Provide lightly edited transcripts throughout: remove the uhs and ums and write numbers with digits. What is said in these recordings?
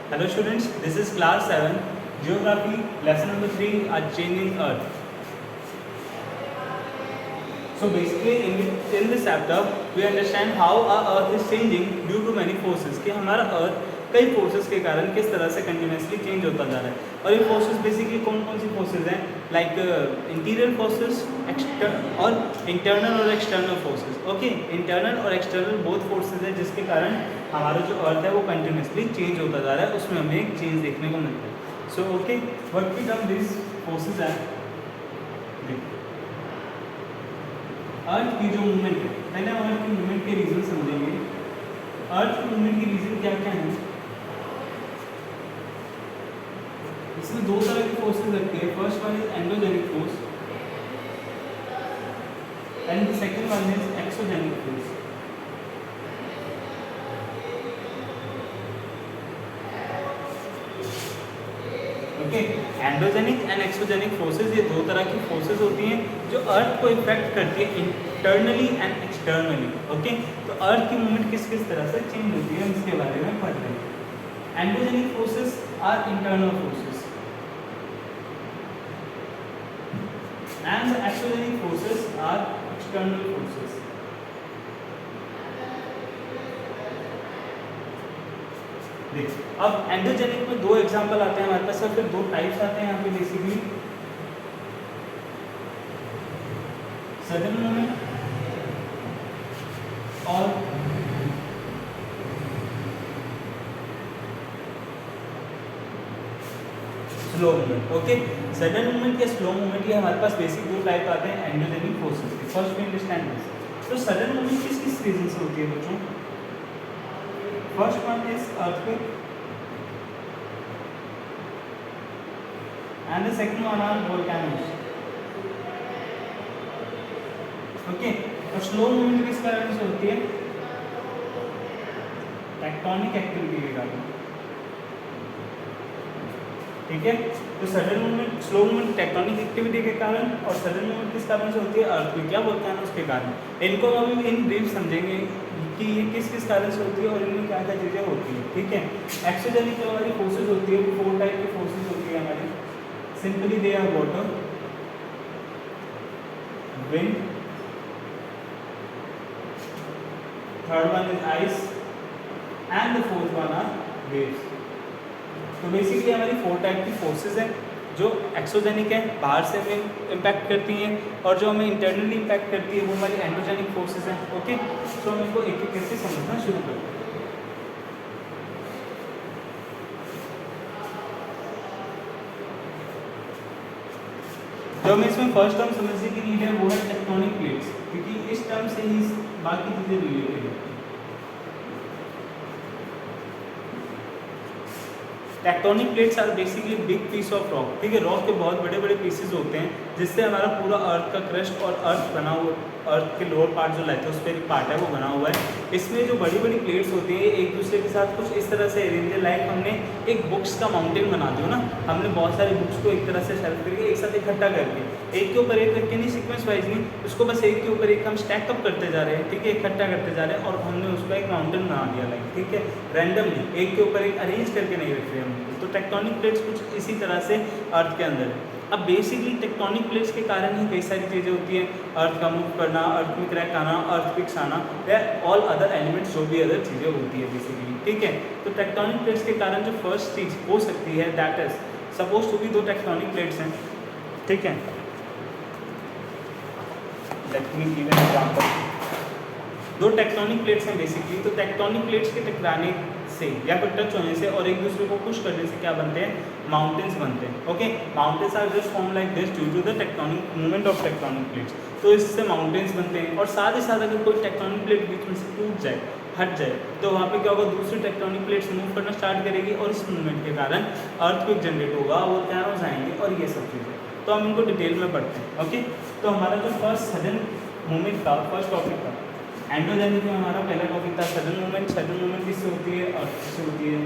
Hello students, this is class 7 Geography lesson number 3 A Changing Earth. So basically in this chapter we understand how our earth is changing due to many forces कि हमारा earth कई forces के कारण किस तरह से continuously change होता जा रहा है और ये forces basically कौन कौन सी forces हैं like interior forces और internal और external forces. Okay, internal और external both forces हैं जिसके कारण हमारा जो अर्थ है वो कंटिन्यूसली चेंज होता जा रहा है, उसमें हमें एक चेंज देखने को मिलता है. So okay, what we term this forces are earth की जो मूवमेंट है. पहले हम अर्थ की मूवमेंट के रीजन समझेंगे. अर्थ की मूवमेंट के रीजन क्या क्या हैं. इसमें दो तरह की फोर्सेस लगती है. First one is endogenic force and the second one is exogenic force. Okay, endogenic and exogenic forces ये दो तरह की फोर्सेस होती हैं जो अर्थ को इफेक्ट करती है इंटरनली एंड एक्सटर्नली. ओके, तो अर्थ की मूवमेंट किस किस तरह से चेंज होती है हम इसके बारे में पढ़ रहे हैं. Endogenic forces are internal forces and the exogenic forces are external forces. अब एंडोजेनिक में दो एग्जांपल आते हैं हमारे पास और फिर दो टाइप्स आते हैं यहाँ पे बेसिकली. सडन मूवमेंट और slow movement. Okay, sudden movement या स्लो मूवमेंट ये हमारे पास बेसिक दो टाइप आते हैं एंडोजेनिक फोर्सेस के. First we understand this. तो सडन मूवमेंट किस किस रीजन से होती है बच्चों. First one is earthquake and the second one are volcanoes. ओके, और स्लो मूवमेंट किस कारण से होती है. टेक्टोनिक एक्टिविटी के कारण. ठीक है, तो sudden movement slow movement tectonic activity के कारण और सडन मूवमेंट किस कारण से होती है. अर्थक्वेक या वोल्केनोस के कारण. इनको हम इन ब्रीफ समझेंगे कि ये किस किस कारण से होती है और इनमें क्या क्या चीज़ें होती है. ठीक है, एक्सोजेनिक जो हमारी फोर्सेज होती है वो 4 टाइप की फोर्सेज होती है हमारी. Simply they are water, wind, third one is ice and the fourth one are waves. तो बेसिकली हमारी 4 टाइप की फोर्सेज हैं जो एक्सोजेनिक है, बाहर से हमें इम्पैक्ट करती हैं, और जो हमें इंटरनली इम्पैक्ट करती है वो हमारी एंडोजेनिक फोर्सेज हैं. ओके, तो हम इनको एक एक करके समझना शुरू करते हैं. जो हमें इसमें फर्स्ट टर्म समझने की नीड है वो है टेक्टोनिक प्लेट्स, क्योंकि इस टर्म से ही बाकी चीज़ें रिलेटेड है. Tectonic plates are basically big piece of rock. ठीक है, रॉक के बहुत बड़े बड़े पीसेस होते हैं जिससे हमारा पूरा अर्थ का क्रस्ट और अर्थ बना हुआ, अर्थ के लोअर पार्ट जो लाइथोस्फेरिक पार्ट है वो बना हुआ है. इसमें जो बड़ी बड़ी प्लेट्स होती हैं एक दूसरे के साथ कुछ इस तरह से अरेंज है लाइक हमने एक बुक्स का माउंटेन बना दिया ना. हमने बहुत सारी बुक्स को एक तरह से शेल्फ करके एक साथ इकट्ठा करके एक के ऊपर एक करके नहीं, सीक्वेंस वाइज नहीं, उसको बस एक के ऊपर एक हम स्टैकअप करते जा रहे हैं. ठीक है, इकट्ठा करते जा रहे हैं और हमने उसका एक माउंटेन बना दिया लाइक. ठीक है, रैंडमली एक के ऊपर एक अरेंज करके नहीं रख रहे हम. तो टेक्टोनिक प्लेट्स कुछ इसी तरह से अर्थ के अंदर है. अब बेसिकली टेक्टोनिक प्लेट्स के कारण ही कई सारी चीज़ें होती हैं. अर्थ का मूव करना, अर्थ में क्रैक आना, अर्थक्वेक्स आना या ऑल अदर एलिमेंट्स जो भी अदर चीज़ें होती है बेसिकली. ठीक है, तो टेक्टोनिक प्लेट्स के कारण जो फर्स्ट चीज़ हो सकती है that is suppose to be दो टेक्टोनिक प्लेट्स हैं. ठीक है, let me give an example. दो टेक्टोनिक प्लेट्स हैं बेसिकली. तो टेक्टोनिक प्लेट्स के टकराने से या फिर टच होने से और एक दूसरे को पुश करने से क्या बनते हैं, माउंटेन्स बनते हैं. Okay, mountains are just form like this due to the tectonic movement of tectonic plates. तो इससे माउंटेन्स बनते हैं. और साथ ही साथ अगर कोई टेक्टोनिक प्लेट बीच में से टूट जाए, हट जाए, तो वहाँ पे क्या होगा, दूसरी टेक्टोनिक प्लेट्स मूव करना स्टार्ट करेगी और इस मूवमेंट के कारण अर्थक्वेक जनरेट होगा, वोल्केनोस आएंगे और ये सब चीज़ें. तो हम इनको डिटेल में पढ़ते हैं. ओके, तो हमारा जो फर्स्ट सडन मूवमेंट का फर्स्ट टॉपिक था एंडोजेनिक में, हमारा पहला टॉपिक था सडन मूवमेंट. सडन मूवमेंट किससे होती है, अर्थ से होती है.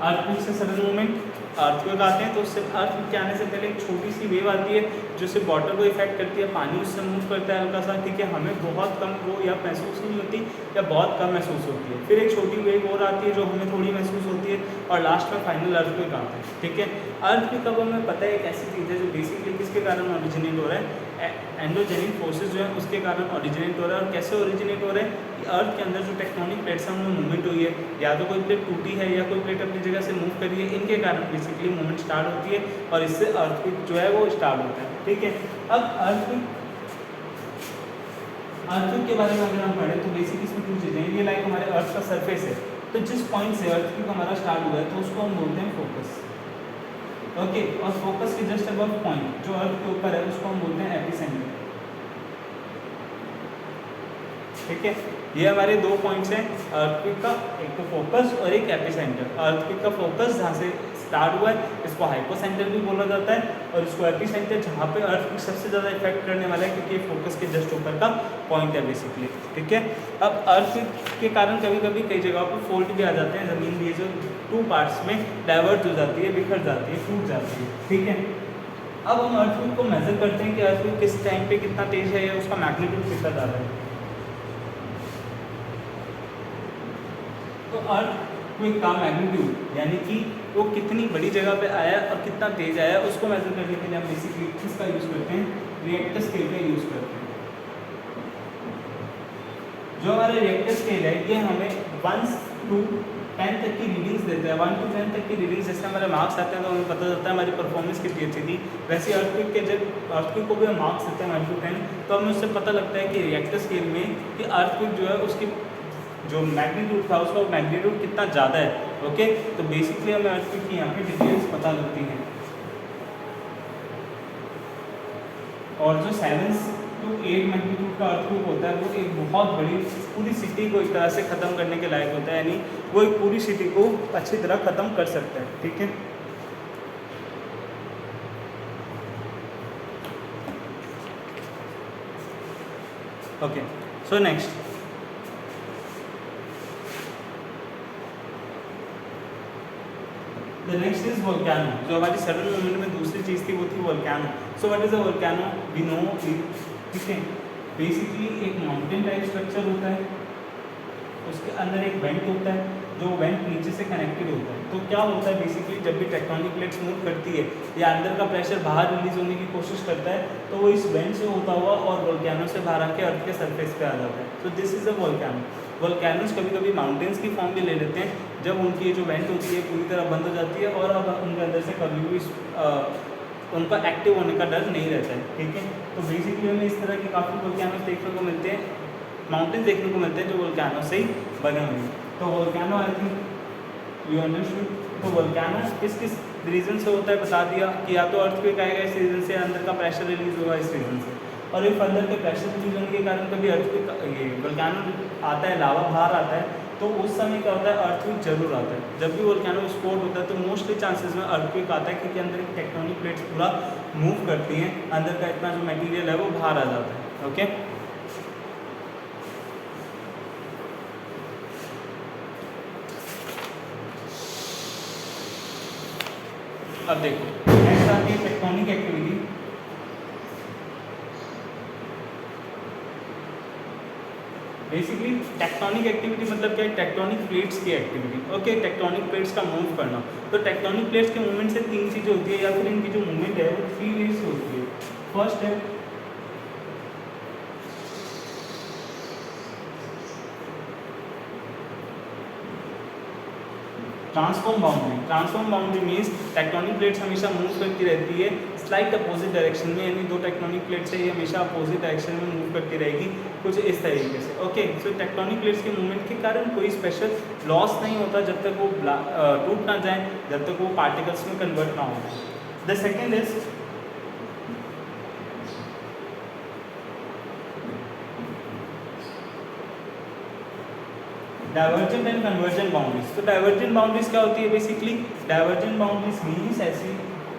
अर्थक्वेक से सडन मूवमेंट अर्थक्वेक आते हैं तो उससे अर्थ के आने से पहले एक छोटी सी वेव आती है जो सिर्फ वाटर को इफेक्ट करती है, पानी उससे मूव करता है हल्का सा, ठीक है, हमें बहुत कम वो या महसूस नहीं होती या बहुत कम महसूस होती है। फिर एक छोटी वेव और आती है जो हमें थोड़ी महसूस होती है और लास्ट में फाइनल अर्थक्वेक आता है, ठीक है। अर्थक्वेक अब हमें पता है एक ऐसी चीज़ है जो बेसिकली किसके कारण ओरिजिनेट हो रहा है, एंडोजेनिक फोर्सेस जो है उसके कारण ओरिजिनेट हो रहा है। और कैसे ओरिजिनेट हो रहा है कि अर्थ के अंदर जो टेक्टोनिक प्लेट्स हैं उनमें मूवमेंट हुई है, या तो कोई प्लेट टूटी है या कोई प्लेट अपनी जगह से मूव करी है, इनके कारण बेसिकली मूवमेंट स्टार्ट होती है और इससे अर्थक्वेक जो है वो स्टार्ट होता है, ठीक है। अब अर्थक्वेक के बारे में अगर हम पढ़ें तो बेसिकली इसमें कुछ चीज़ें हैं। ये लाइक हमारे अर्थ का सरफेस है, तो जिस पॉइंट से अर्थक्वेक हमारा स्टार्ट हुआ है तो उसको हम बोलते हैं फोकस, ओके। और फोकस के जस्ट अबव पॉइंट जो अर्थ के ऊपर है उसको हम बोलते हैं एपिसेंटर, ठीक है। ये हमारे दो पॉइंट्स हैं अर्थक्वेक का, एक तो फोकस और एक एपिसेंटर। अर्थक्वेक का फोकस जहाँ से स्टार्ट हुआ है इसको हाइपोसेंटर भी बोला जाता है, और इसको एपिसेंटर जहाँ पे अर्थक्वेक सबसे ज़्यादा इफेक्ट करने वाला है क्योंकि ये फोकस के जस्ट ऊपर का पॉइंट है बेसिकली, ठीक है। अब अर्थक्वेक के कारण कभी कभी कई जगहों पर फॉल्ट भी आ जाते हैं, ज़मीन भी जो टू पार्ट्स में डाइवर्ट हो जाती है, बिखर जाती है, टूट जाती है, ठीक है। अब हम अर्थक्वेक को मेजर करते हैं कि अर्थक्वेक किस टाइम पे कितना तेज है या उसका मैग्नीट्यूड कितना ज़्यादा है। तो अर्थक्वेक का मैग्नीट्यूड यानी कि वो कितनी बड़ी जगह पे आया और कितना तेज आया उसको मेजर करने के लिए हम बेसिकली किसका यूज़ करते हैं, रिएक्टर स्केल का यूज़ करते हैं। जो हमारा रिएक्टर स्केल है ये हमें 1 to 10 तक की रीडिंग्स देता है। 1 to 10 तक की रीडिंग्स जैसे हमारे मार्क्स आते हैं तो हमें पता चलता है हमारी परफॉर्मेंस कितनी अच्छी थी। वैसे अर्थक्वेक के जब अर्थक्वेक को भी हम मार्क्स देते हैं 1 to 10 तो हमें उससे पता लगता है कि रिएक्टर स्केल में कि अर्थक्वेक जो है उसकी जो मैग्नीट्यूड था उसका मैग्नीट्यूड कितना ज़्यादा है, ओके। तो बेसिकली हमें अर्थक्वेक की यहाँ पे डिटेल्स पता लगती हैं। और जो 7 to 8 मैग्नीट्यूड का अर्थक्वेक होता है वो एक बहुत बड़ी पूरी सिटी को एक तरह से ख़त्म करने के लायक होता है, यानी वो एक पूरी सिटी को अच्छी तरह ख़त्म कर सकता है, ठीक है। Okay, so next the next is volcano. जो हमारी सडन मूवमेंट में दूसरी चीज़ थी वो थी volcano. So what is a volcano, we know, ठीक है, बेसिकली एक माउंटेन टाइप स्ट्रक्चर होता है, उसके अंदर एक वेंट होता है जो वेंट नीचे से कनेक्टेड होता है। तो क्या होता है बेसिकली जब भी टेक्टोनिक प्लेट्स मूव करती है या अंदर का प्रेशर बाहर रिलीज होने की कोशिश करता है तो वो इस वेंट से होता हुआ और वोल्केनो से बाहर आके अर्थ के सरफेस पे आ जाता है। तो this is a volcano. Volcanoes कभी कभी माउंटेन्स की फॉर्म भी ले लेते हैं जब उनकी जो वेंट होती है पूरी तरह बंद हो जाती है और अब उनके अंदर से कभी भी उनका एक्टिव होने का डर नहीं रहता है, ठीक है। तो बेसिकली हमें इस तरह के काफ़ी वोल्केनोज देखने को मिलते हैं, माउंटेन्स देखने को मिलते हैं जो वोल्केनो से ही बने हुए हैं। तो volcano I think you understood. तो वोल्केनो किस किस रीज़न से होता है बता दिया कि या तो अर्थक्वेक आएगा इस रीज़न से, अंदर का प्रेशर रिलीज होगा इस रीज़न से, और इफ अंदर के प्रेशर रिलीज होने के कारण कभी अर्थक्वेक ये वोल्केनो आता है, लावा बाहर आता है, तो उस समय क्या होता है अर्थक्वेक जरूर आता है। जब भी वोल्केनो विस्फोट होता है तो मोस्टली चांसेस में अर्थक्वेक आता है क्योंकि अंदर की टेक्टोनिक प्लेट्स पूरा मूव करती हैं, अंदर का इतना जो मटेरियल है वो बाहर आ जाता है, ओके। अब देखो नेक्स्ट आती है tectonic activity. Basically tectonic activity मतलब क्या है, टेक्टोनिक प्लेट्स की एक्टिविटी, ओके। टेक्टोनिक प्लेट्स का मूव करना, तो टेक्टोनिक प्लेट्स के मूवमेंट से तीन चीज़ें होती है या फिर इनकी जो मूवमेंट है वो 3 वेज से होती है। फर्स्ट है transform boundary. Transform boundary means tectonic plates हमेशा मूव करती रहती है स्लाइट अपोजिट डायरेक्शन में, यानी दो टेक्टोनिक प्लेट्स है ये हमेशा अपोजिट डायरेक्शन में मूव करती रहेगी कुछ इस तरीके से, ओके। सो टेक्टोनिक प्लेट्स के मूवमेंट के कारण कोई स्पेशल लॉस नहीं होता जब तक वो टूट ना जाए, जब तक वो पार्टिकल्स में कन्वर्ट ना हो। The second is divergent and convergent boundaries. तो डाइवर्जेंट बाउंड्रीज क्या होती है बेसिकली, डाइवर्जेंट बाउंड्रीज मीन्स ऐसी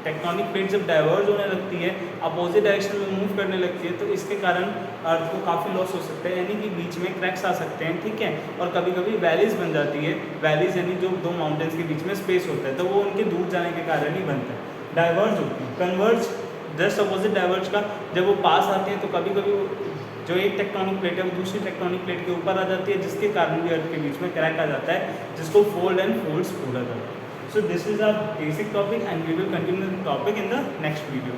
टेक्टोनिक प्लेट जब डाइवर्ज होने लगती है, अपोजिट डायरेक्शन में मूव करने लगती है, तो इसके कारण अर्थ को काफ़ी लॉस हो सकता है, यानी कि बीच में क्रैक्स आ सकते हैं, ठीक है। और कभी कभी वैलीज बन जाती है, वैलीज यानी जो दो माउंटेन्स के बीच में स्पेस होता है, तो वो उनके दूर जाने के कारण ही बनता है। डाइवर्ज होती है, कन्वर्ज जस्ट अपोजिट डाइवर्ज का, जब वो पास आते हैं तो कभी कभी जो एक टेक्टोनिक प्लेट है वो दूसरी टेक्टोनिक प्लेट के ऊपर आ जाती है, जिसके कारण भी अर्थ के बीच में क्रैक आ जाता है, जिसको फोल्ड एंड फोल्ड्स बोला जाता है। So this is our basic topic and we will continue the topic in the next video.